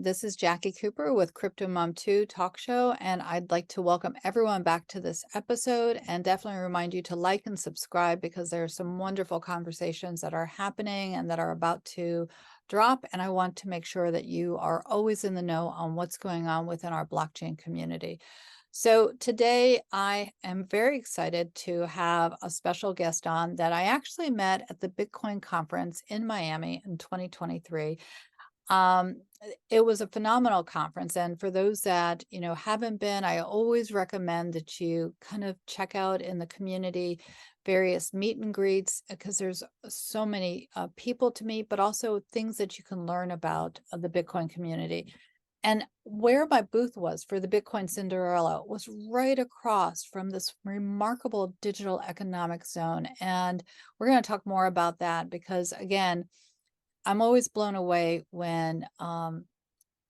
This is Jackie Cooper with CryptoMom2 Talk Show, and I'd like to welcome everyone back to this episode and definitely remind you to like and subscribe because there are some wonderful conversations that are happening and that are about to drop, and I want to make sure that you are always in the know on what's going on within our blockchain community. So today I am very excited to have a special guest on that I actually met at the Bitcoin conference in Miami in 2023. Um, it was a phenomenal conference. And for those that, haven't been, I always recommend that you kind of check out in the community various meet and greets because there's so many people to meet, but also things that you can learn about the Bitcoin community. And where my booth was for the Bitcoin Cinderella was right across from this remarkable digital economic zone. And we're going to talk more about that because, again, I'm always blown away when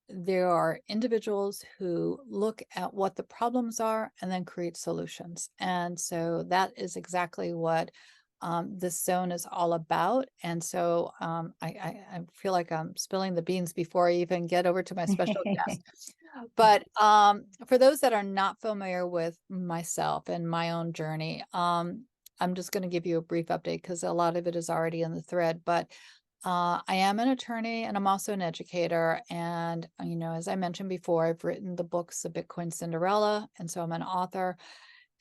there are individuals who look at what the problems are and then create solutions. And so that is exactly what this zone is all about. And so I feel like I'm spilling the beans before I even get over to my special guest. But for those that are not familiar with myself and my own journey, I'm just going to give you a brief update because a lot of it is already in the thread. But I am an attorney and I'm also an educator. And, as I mentioned before, I've written the books, The Bitcoin Cinderella. And so I'm an author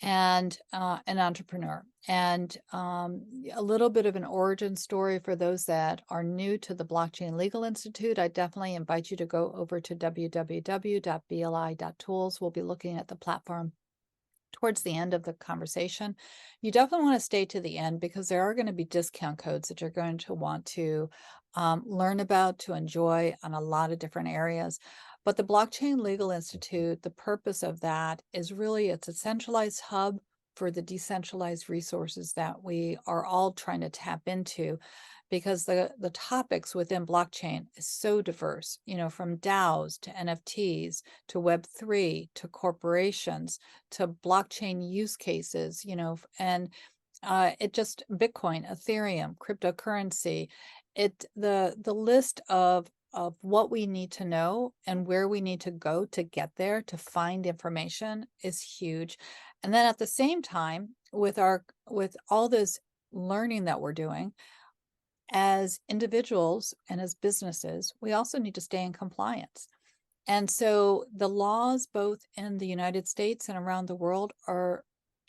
and an entrepreneur. And a little bit of an origin story for those that are new to the Blockchain Legal Institute. I definitely invite you to go over to www.bli.tools. We'll be looking at the platform towards the end of the conversation. You definitely want to stay to the end because there are going to be discount codes that you're going to want to learn about, to enjoy on a lot of different areas. But the Blockchain Legal Institute, the purpose of that is really it's a centralized hub for the decentralized resources that we are all trying to tap into because the topics within blockchain is so diverse, from DAOs to NFTs to Web3 to corporations to blockchain use cases, and it just Bitcoin, Ethereum, cryptocurrency, the list of what we need to know and where we need to go to get there to find information is huge. And then at the same time, with all this learning that we're doing, as individuals and as businesses, we also need to stay in compliance. And so the laws both in the United States and around the world are,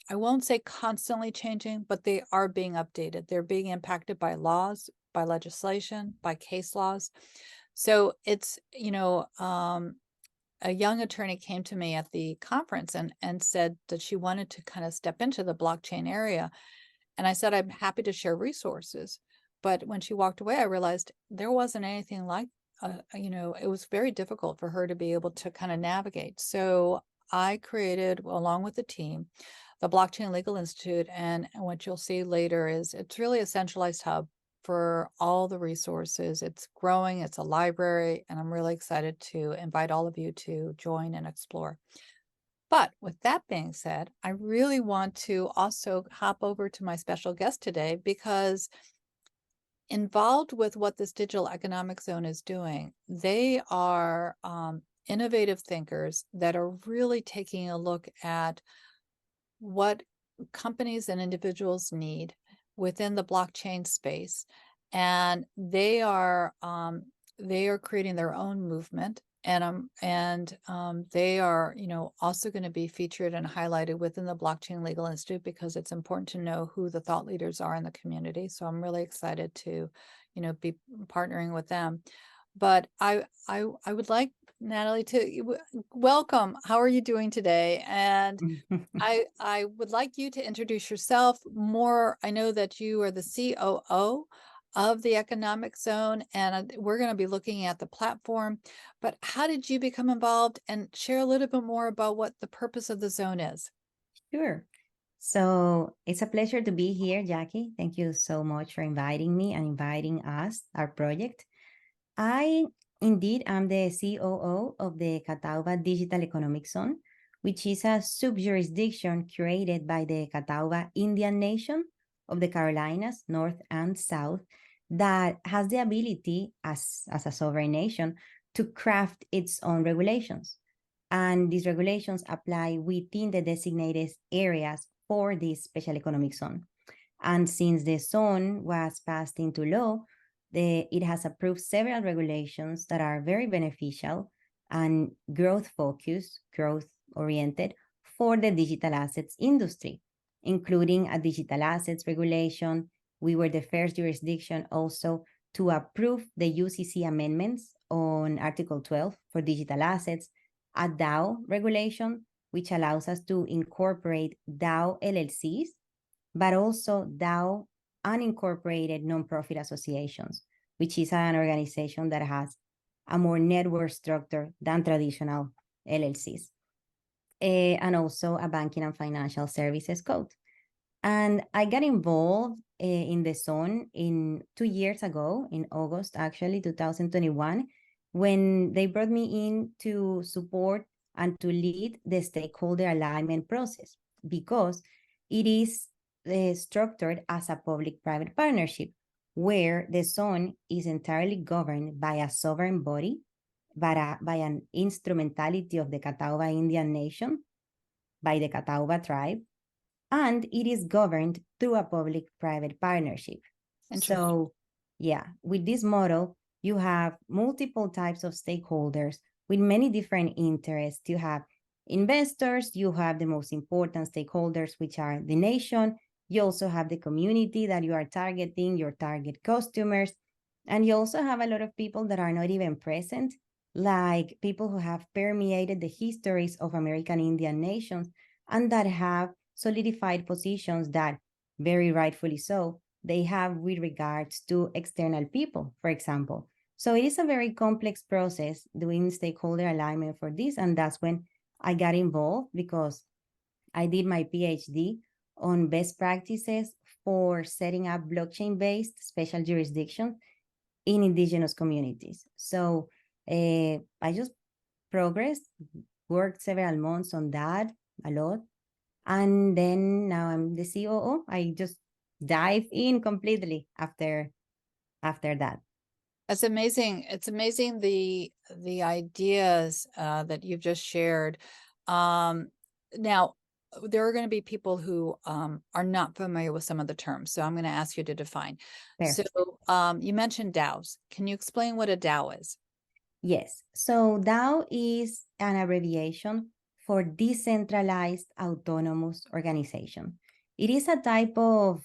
I won't say constantly changing, but they are being updated. They're being impacted by laws, by legislation, by case laws. So it's, a young attorney came to me at the conference and said that she wanted to kind of step into the blockchain area. And I said, I'm happy to share resources. But when she walked away, I realized there wasn't anything like, it was very difficult for her to be able to kind of navigate. So I created, along with the team, the Blockchain Legal Institute. And what you'll see later is it's really a centralized hub for all the resources. It's growing, it's a library, and I'm really excited to invite all of you to join and explore. But with that being said, I really want to also hop over to my special guest today because involved with what this digital economic zone is doing, they are innovative thinkers that are really taking a look at what companies and individuals need within the blockchain space. And they are creating their own movement. And they are, also going to be featured and highlighted within the Blockchain Legal Institute because it's important to know who the thought leaders are in the community. So I'm really excited to, be partnering with them. But I would like Nathalie to welcome. How are you doing today? And I would like you to introduce yourself more. I know that you are the COO of the economic zone, and we're going to be looking at the platform. But how did you become involved, and share a little bit more about what the purpose of the zone is? Sure. So it's a pleasure to be here, Jackie. Thank you so much for inviting me and inviting us, our project. I indeed am the COO of the Catawba Digital Economic Zone, which is a sub-jurisdiction created by the Catawba Indian Nation of the Carolinas, North and South, that has the ability as a sovereign nation to craft its own regulations. And these regulations apply within the designated areas for this special economic zone. And since the zone was passed into law, it has approved several regulations that are very beneficial and growth-focused, growth-oriented for the digital assets industry, including a digital assets regulation. We were the first jurisdiction also to approve the UCC amendments on Article 12 for digital assets, a DAO regulation, which allows us to incorporate DAO LLCs, but also DAO unincorporated nonprofit associations, which is an organization that has a more network structure than traditional LLCs, and also a banking and financial services code. And I got involved in the zone 2 years ago, in August, actually, 2021, when they brought me in to support and to lead the stakeholder alignment process, because it is structured as a public-private partnership, where the zone is entirely governed by a sovereign body, by an instrumentality of the Catawba Indian Nation, by the Catawba tribe, and it is governed through a public-private partnership. So, yeah, with this model, you have multiple types of stakeholders with many different interests. You have investors, you have the most important stakeholders, which are the nation. You also have the community that you are targeting, your target customers. And you also have a lot of people that are not even present, like people who have permeated the histories of American Indian nations and that have solidified positions that, very rightfully so, they have with regards to external people, for example. So it is a very complex process doing stakeholder alignment for this. And that's when I got involved, because I did my PhD on best practices for setting up blockchain-based special jurisdiction in indigenous communities. So I just progressed, worked several months on that, a lot. And then now I'm the COO. I just dive in completely after that. It's amazing. It's amazing the ideas that you've just shared. Now, there are going to be people who are not familiar with some of the terms, so I'm going to ask you to define. Fair. So you mentioned DAOs. Can you explain what a DAO is? Yes. So DAO is an abbreviation for decentralized autonomous organization. It is a type of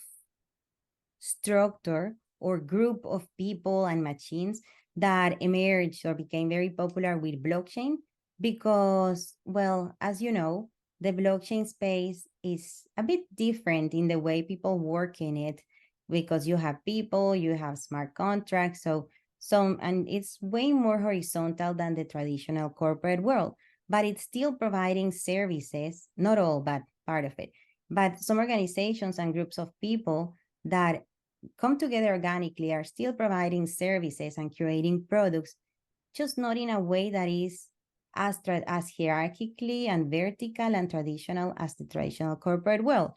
structure or group of people and machines that emerged or became very popular with blockchain because, well, as you know, the blockchain space is a bit different in the way people work in it, because you have people, you have smart contracts, and it's way more horizontal than the traditional corporate world, but it's still providing services, not all, but part of it. But some organizations and groups of people that come together organically are still providing services and curating products, just not in a way that is as hierarchically and vertical and traditional as the traditional corporate world.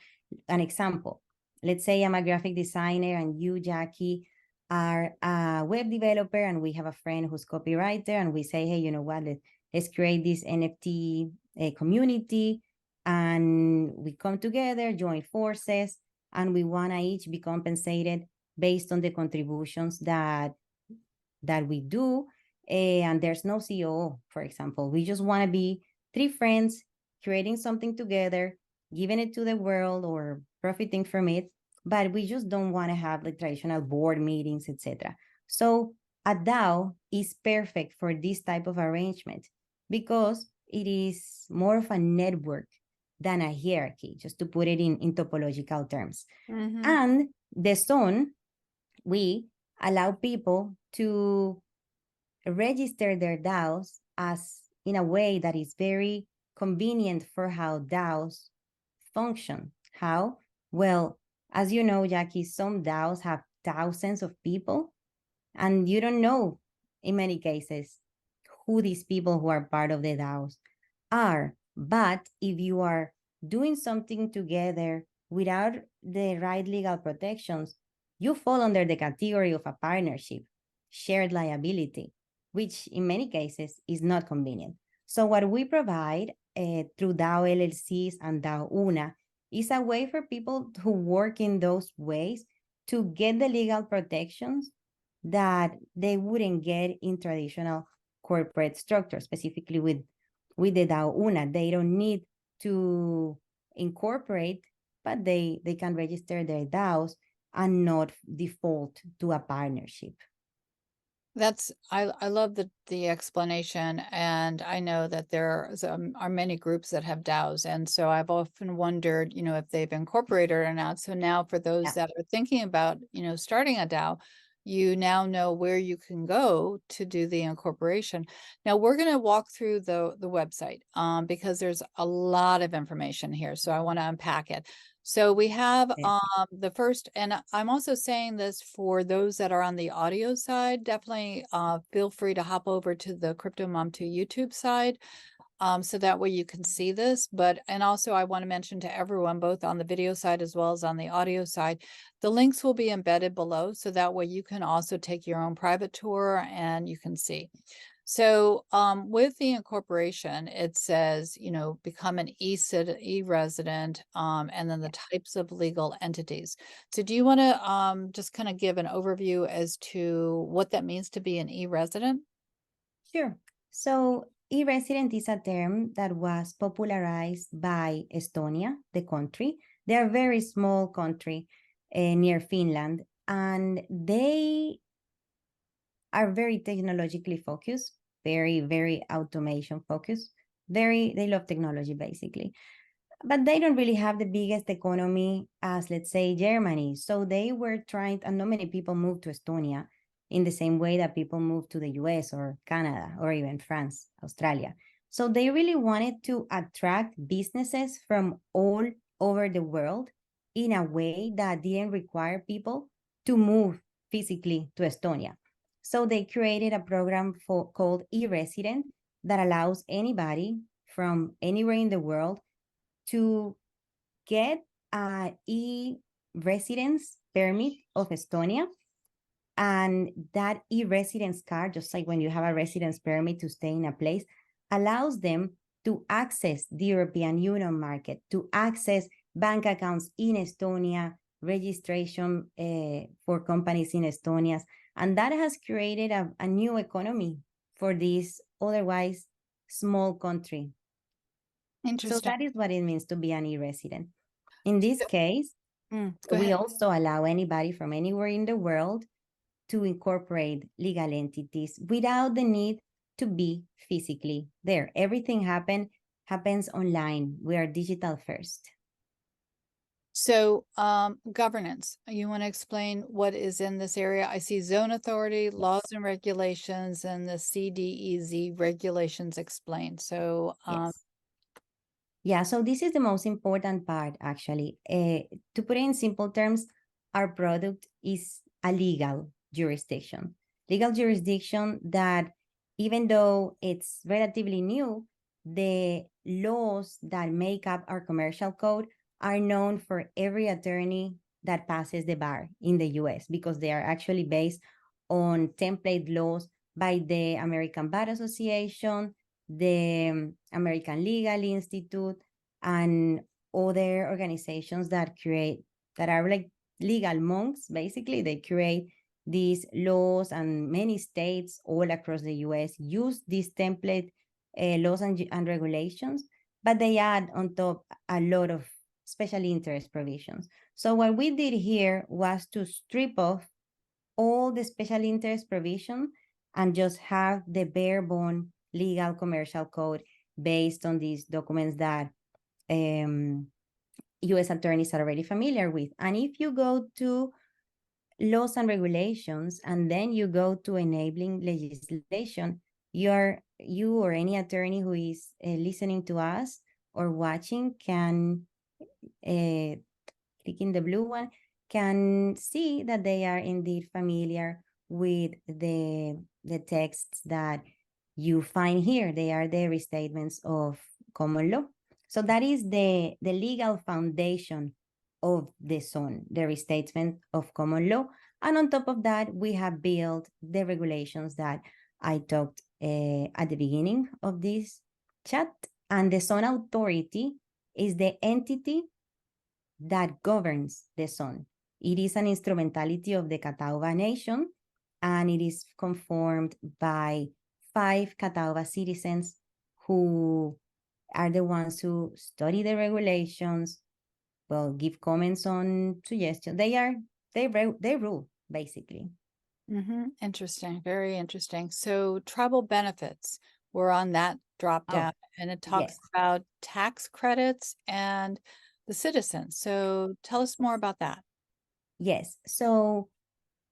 An example, let's say I'm a graphic designer and you, Jackie, are a web developer, and we have a friend who's copywriter, and we say, hey, you know what, let's create this NFT community, and we come together, join forces, and we want to each be compensated based on the contributions that we do. And there's no COO, for example. We just want to be three friends creating something together, giving it to the world or profiting from it, but we just don't want to have like traditional board meetings, etc. So a DAO is perfect for this type of arrangement because it is more of a network than a hierarchy, just to put it in topological terms. Mm-hmm. And the zone, we allow people to register their DAOs as in a way that is very convenient for how DAOs function. How? Well, as you know, Jackie, some DAOs have thousands of people, and you don't know, in many cases, who these people who are part of the DAOs are. But if you are doing something together without the right legal protections, you fall under the category of a partnership, shared liability, which in many cases is not convenient. So what we provide through DAO LLCs and DAO UNA is a way for people who work in those ways to get the legal protections that they wouldn't get in traditional corporate structure, specifically with the DAO UNA. They don't need to incorporate, but they can register their DAOs and not default to a partnership. I love the explanation, and I know that there are many groups that have DAOs, and so I've often wondered, if they've incorporated or not. So now for those that are thinking about, starting a DAO, you now know where you can go to do the incorporation. Now we're going to walk through the website because there's a lot of information here, so I want to unpack it. So we have the first, and I'm also saying this for those that are on the audio side, definitely feel free to hop over to the CryptoMom2 YouTube side. So that way you can see this. And also I want to mention to everyone, both on the video side as well as on the audio side, the links will be embedded below. So that way you can also take your own private tour and you can see. So with the incorporation, it says, become an e-resident, and then the types of legal entities. So do you want to just kind of give an overview as to what that means to be an e-resident? Sure. So e-resident is a term that was popularized by Estonia, the country. They're a very small country near Finland, and they are very technologically focused, very, very automation focused. They love technology, basically. But they don't really have the biggest economy as, let's say, Germany. So they were trying, and not many people moved to Estonia in the same way that people moved to the US or Canada or even France, Australia. So they really wanted to attract businesses from all over the world in a way that didn't require people to move physically to Estonia. So they created a program called e-resident that allows anybody from anywhere in the world to get an e-residence permit of Estonia. And that e-residence card, just like when you have a residence permit to stay in a place, allows them to access the European Union market, to access bank accounts in Estonia, registration for companies in Estonia. And that has created a new economy for this otherwise small country. Interesting. So that is what it means to be an e-resident. In this case, we also allow anybody from anywhere in the world to incorporate legal entities without the need to be physically there. Everything happens online. We are digital first. So governance, you want to explain what is in this area? I see zone authority, laws and regulations, and the CDEZ regulations explained. So yes. Yeah, so this is the most important part, actually. To put it in simple terms, our product is a legal jurisdiction. Legal jurisdiction that, even though it's relatively new, the laws that make up our commercial code are known for every attorney that passes the bar in the US, because they are actually based on template laws by the American Bar Association, the American Legal Institute, and other organizations that are like legal monks. Basically, they create these laws, and many states all across the US use these template laws and regulations, but they add on top a lot of special interest provisions. So what we did here was to strip off all the special interest provision and just have the bare bone legal commercial code based on these documents that US attorneys are already familiar with. And if you go to laws and regulations, and then you go to enabling legislation, you or any attorney who is listening to us or watching can click in the blue one, can see that they are indeed familiar with the texts that you find here. They are the restatements of common law. So that is the legal foundation of the zone, the restatement of common law. And on top of that, we have built the regulations that I talked at the beginning of this chat. And the zone authority is the entity that governs the zone. It is an instrumentality of the Catawba Nation, and it is conformed by 5 Catawba citizens who are the ones who study the regulations, well, give comments on suggestions. They rule, basically. Interesting. Very interesting. So tribal benefits were on that drop Oh, down, and it talks yes. about tax credits and the citizens. So tell us more about that. Yes. So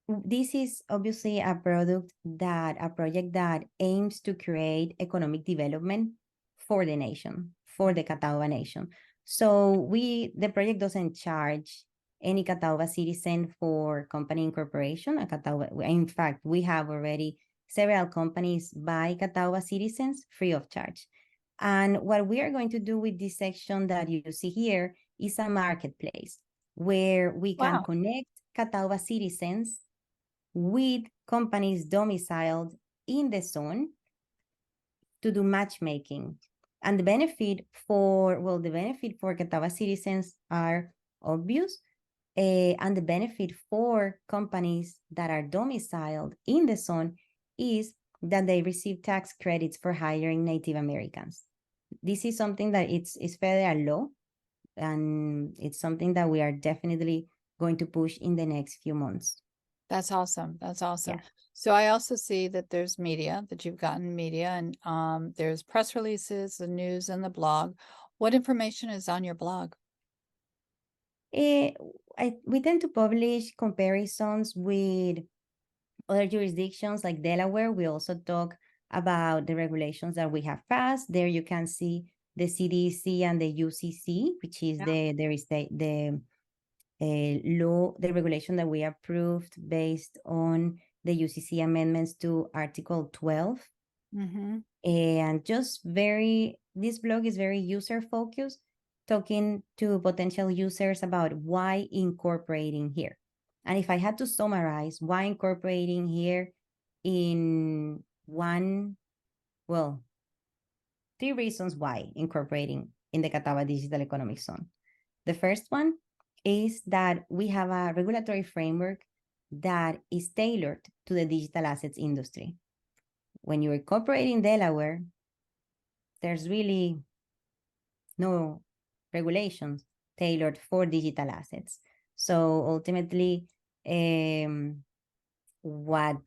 this is obviously a project that aims to create economic development for the nation, for the Catawba Nation. So the project doesn't charge any Catawba citizen for company incorporation. In fact, we have already several companies by Catawba citizens free of charge. And what we are going to do with this section that you see here is a marketplace where we can Wow. connect Catawba citizens with companies domiciled in the zone to do matchmaking. And the benefit for Catawba citizens are obvious. And the benefit for companies that are domiciled in the zone is that they receive tax credits for hiring Native Americans. This is something that it's federal law, and it's something that we are definitely going to push in the next few months. That's awesome. That's awesome. Yeah. So I also see that there's media, that you've gotten media, and there's press releases, the news, and the blog. What information is on your blog? Eh, we tend to publish comparisons with other jurisdictions like Delaware. We also talk about the regulations that we have passed. There you can see the CDEZ and the UCC, which is the law, the regulation that we approved based on the UCC amendments to Article 12. And this blog is very user focused, talking to potential users about why incorporating here. And if I had to summarize why incorporating here in three reasons why incorporating in the Catawba Digital Economic Zone. The first one is that we have a regulatory framework that is tailored to the digital assets industry. When you incorporate in Delaware, there's really no regulations tailored for digital assets. So ultimately, what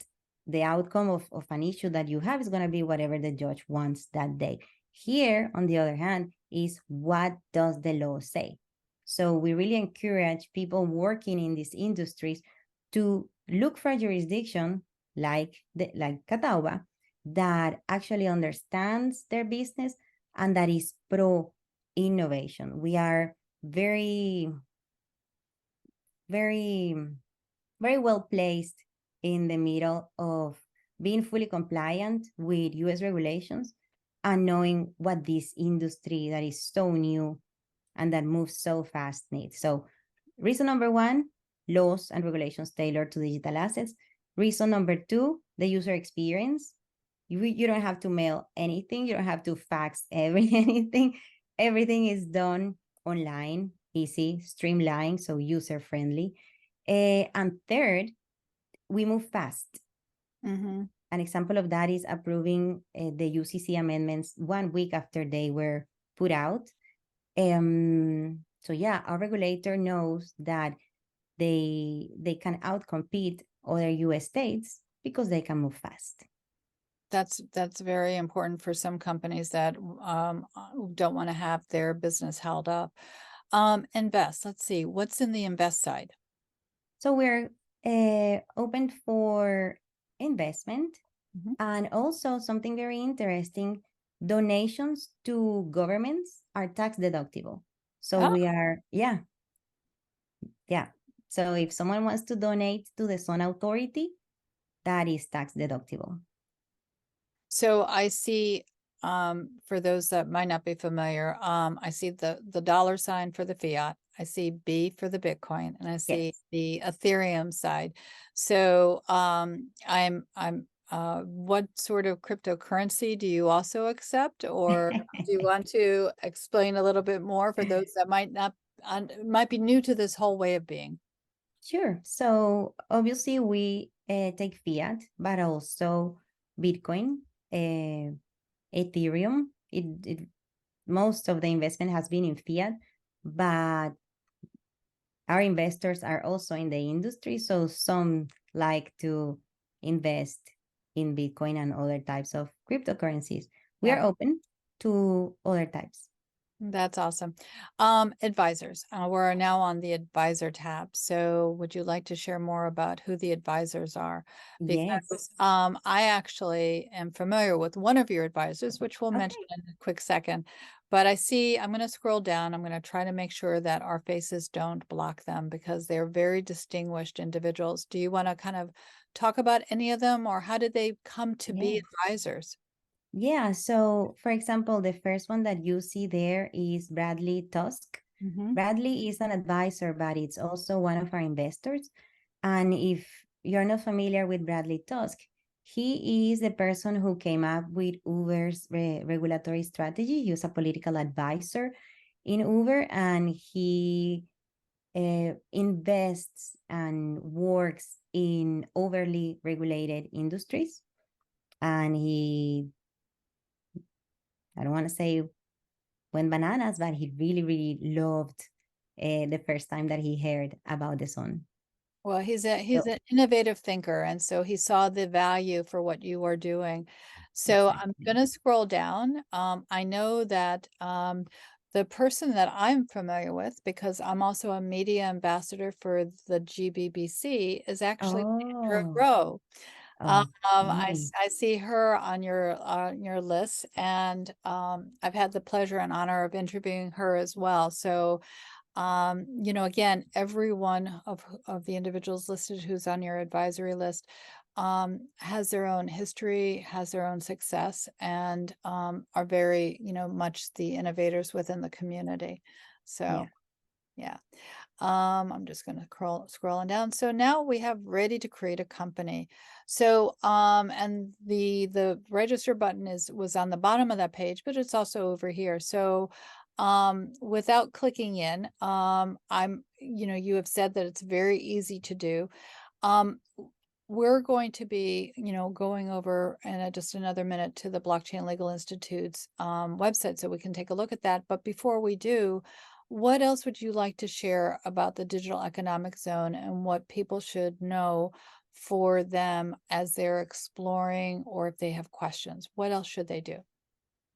the outcome of an issue that you have is going to be whatever the judge wants that day. Here, on the other hand, is what does the law say? So we really encourage people working in these industries to look for a jurisdiction like Catawba that actually understands their business and that is pro innovation. We are very, very, very well placed in the middle of being fully compliant with US regulations and knowing what this industry that is so new and that moves so fast needs. So reason number one, laws and regulations tailored to digital assets. Reason number two, the user experience. You don't have to mail anything. You don't have to fax anything. Everything is done online, easy, streamlined, so user-friendly. And third, we move fast. An example of that is approving the UCC amendments 1 week after they were put out. So yeah, our regulator knows that they can outcompete other US states because they can move fast. That's very important for some companies that don't want to have their business held up. Invest. Let's see, what's in the invest side? So we're open for investment, and also something very interesting, donations to governments are tax deductible. So we are, yeah. So if someone wants to donate to the zone authority, that is tax deductible. So I see, for those that might not be familiar, I see the dollar sign for the fiat. I see B for the Bitcoin, and I see Yes. the Ethereum side. So I'm what sort of cryptocurrency do you also accept, or do you want to explain a little bit more for those that might be new to this whole way of being? Sure. So obviously we take fiat, but also Bitcoin, Ethereum. Most of the investment has been in fiat, but our investors are also in the industry. So some like to invest in Bitcoin and other types of cryptocurrencies. We Yeah. are open to other types. That's awesome. Advisors. We're now on the advisor tab. So would you like to share more about who the advisors are? Yes. Because I actually am familiar with one of your advisors, which we'll mention Okay. in a quick second. But I see, I'm going to scroll down. I'm going to try to make sure that our faces don't block them because they're very distinguished individuals. Do you want to kind of talk about any of them, or how did they come to be Yes. advisors? Yeah. So, for example, the first one that you see there is Bradley Tusk. Hmm. Bradley is an advisor, but it's also one of our investors. And if you're not familiar with Bradley Tusk, he is the person who came up with Uber's regulatory strategy. He was a political advisor in Uber, and he invests and works in overly regulated industries. And I don't want to say went bananas, but he really, really loved the first time that he heard about the sun. Well, he's So an innovative thinker, and so he saw the value for what you are doing. So I'm exactly. going to scroll down. I know that the person that I'm familiar with, because I'm also a media ambassador for the GBBC, is actually Sandra Oh, Rowe. okay. I see her on your list, and I've had the pleasure and honor of interviewing her as well. So again, every one of the individuals listed who's on your advisory list has their own history, has their own success, and are very, much the innovators within the community. Yeah. So, yeah. I'm just going to scrolling down. So now we have ready to create a company. So, and the register button was on the bottom of that page, but it's also over here. So, without clicking in, you have said that it's very easy to do. Um, we're going to be, going over in just another minute to the Blockchain Legal Institute's website so we can take a look at that. But before we do, what else would you like to share about the digital economic zone and what people should know for them as they're exploring or if they have questions? What else should they do?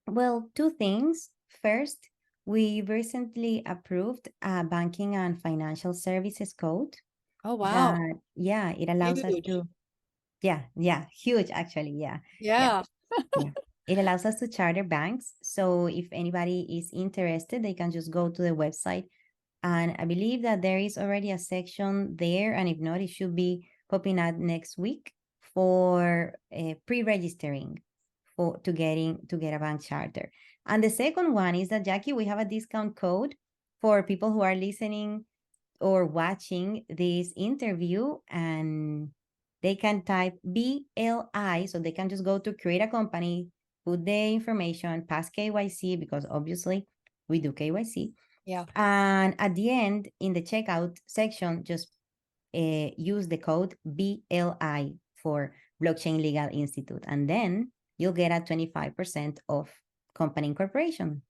Well, two things. First, we recently approved a banking and financial services code Oh, wow. that, yeah, it allows us Huge. to, yeah, huge actually. Yeah. Yeah. Yeah. It allows us to charter banks. So if anybody is interested, they can just go to the website. And I believe that there is already a section there. And if not, it should be popping out next week for pre-registering to get a bank charter. And the second one is that, Jackie, we have a discount code for people who are listening or watching this interview, and they can type BLI. So they can just go to create a company, put the information, pass KYC, because obviously we do KYC. Yeah. And at the end, in the checkout section, just use the code BLI for Blockchain Legal Institute. And then you'll get a 25% off company incorporation.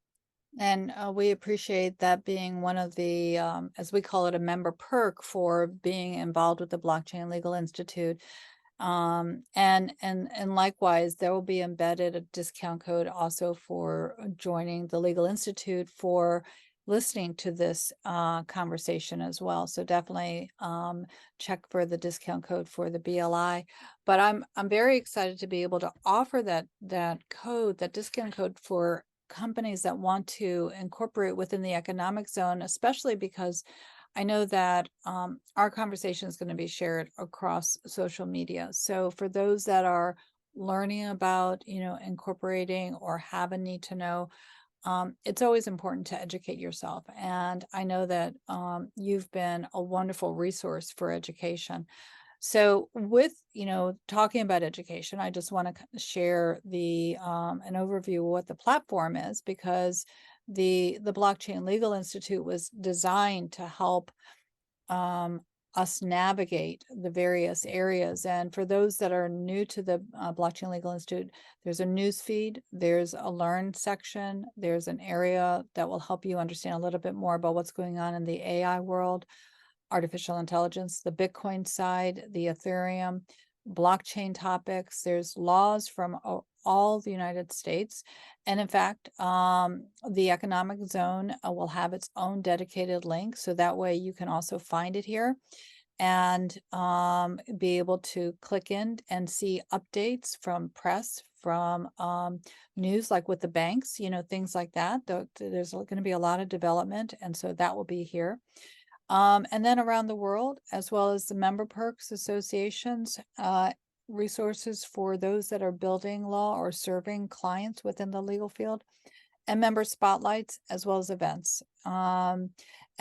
And we appreciate that being one of the, as we call it, a member perk for being involved with the Blockchain Legal Institute. And likewise, there will be embedded a discount code also for joining the Legal Institute for listening to this conversation as well. So definitely check for the discount code for the BLI. But I'm very excited to be able to offer that discount code for companies that want to incorporate within the economic zone, especially because I know that our conversation is going to be shared across social media. So for those that are learning about, incorporating or have a need to know, it's always important to educate yourself. And I know that you've been a wonderful resource for education. So with, talking about education, I just want to share an overview of what the platform is, because the Blockchain Legal Institute was designed to help um, us navigate the various areas. And for those that are new to the Blockchain Legal Institute, there's a news feed, there's a learn section, there's an area that will help you understand a little bit more about what's going on in the AI world, artificial intelligence, the Bitcoin side, the Ethereum, blockchain topics. There's laws from all the United States. And in fact, the economic zone will have its own dedicated link. So that way you can also find it here and be able to click in and see updates from press, from news, like with the banks, things like that. There's going to be a lot of development. And so that will be here. And then around the world, as well as the member perks, associations, resources for those that are building law or serving clients within the legal field, and member spotlights, as well as events. And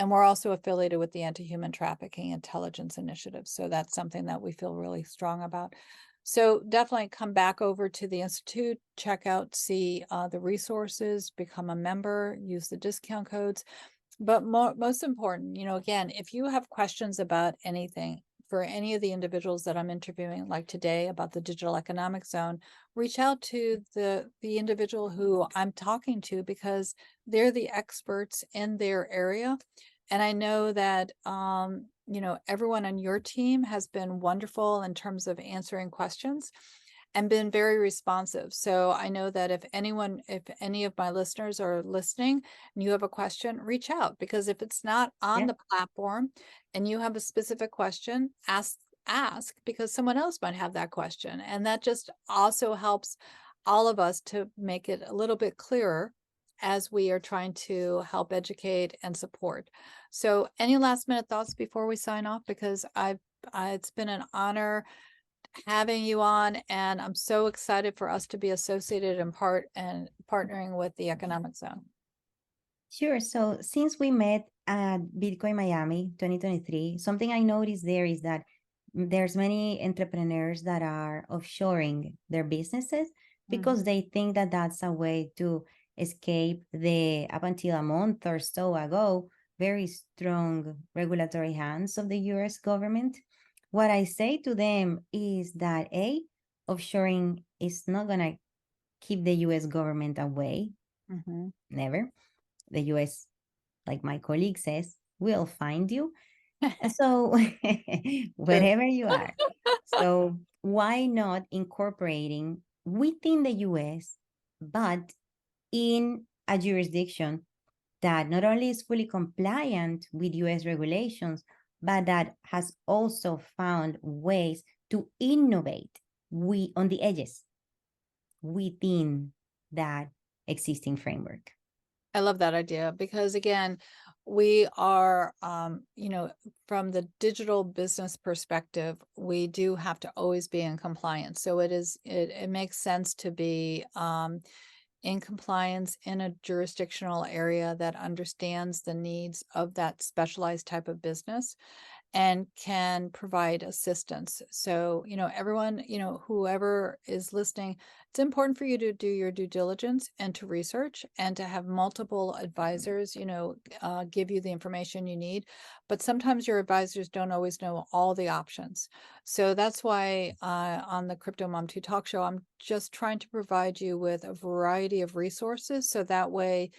we're also affiliated with the Anti-Human Trafficking Intelligence Initiative. So that's something that we feel really strong about. So definitely come back over to the Institute, check out, see the resources, become a member, use the discount codes. But most important, again, if you have questions about anything, for any of the individuals that I'm interviewing, like today about the digital economic zone, reach out to the individual who I'm talking to, because they're the experts in their area. And I know that everyone on your team has been wonderful in terms of answering questions and been very responsive. So I know that if any of my listeners are listening and you have a question, reach out, because if it's not on Yeah. the platform and you have a specific question, ask, because someone else might have that question. And that just also helps all of us to make it a little bit clearer as we are trying to help educate and support. So any last minute thoughts before we sign off? Because it's been an honor having you on, and I'm so excited for us to be associated and partnering with the Economic Zone. Sure. So since we met at Bitcoin Miami 2023, something I noticed there is that there's many entrepreneurs that are offshoring their businesses because they think that that's a way to escape the, up until a month or so ago, very strong regulatory hands of the US government. What I say to them is that offshoring is not going to keep the US government away. Never. The US, like my colleague says, will find you. So wherever you are. So why not incorporating within the US, but in a jurisdiction that not only is fully compliant with US regulations, but that has also found ways to innovate on the edges within that existing framework. I love that idea, because again, we are, from the digital business perspective, we do have to always be in compliance. So it makes sense to be in compliance in a jurisdictional area that understands the needs of that specialized type of business and can provide assistance. So, everyone, whoever is listening, it's important for you to do your due diligence and to research and to have multiple advisors, give you the information you need. But sometimes your advisors don't always know all the options. So that's why on the CryptoMom2 Talk Show, I'm just trying to provide you with a variety of resources. So that way,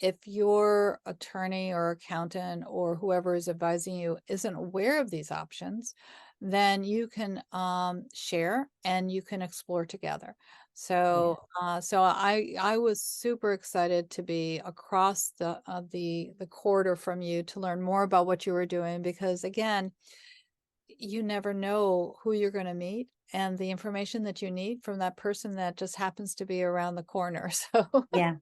if your attorney or accountant or whoever is advising you isn't aware of these options, then you can share and you can explore together. So, I was super excited to be across the corridor from you to learn more about what you were doing, because again, you never know who you're going to meet and the information that you need from that person that just happens to be around the corner. So Yeah.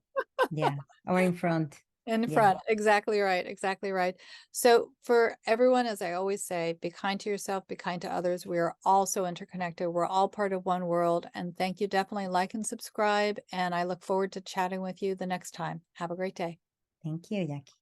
Yeah. Or in front. in Yeah. front. Exactly right. Exactly right. So for everyone, as I always say, be kind to yourself, be kind to others. We are all so interconnected. We're all part of one world. And thank you. Definitely like and subscribe. And I look forward to chatting with you the next time. Have a great day. Thank you, Jackie.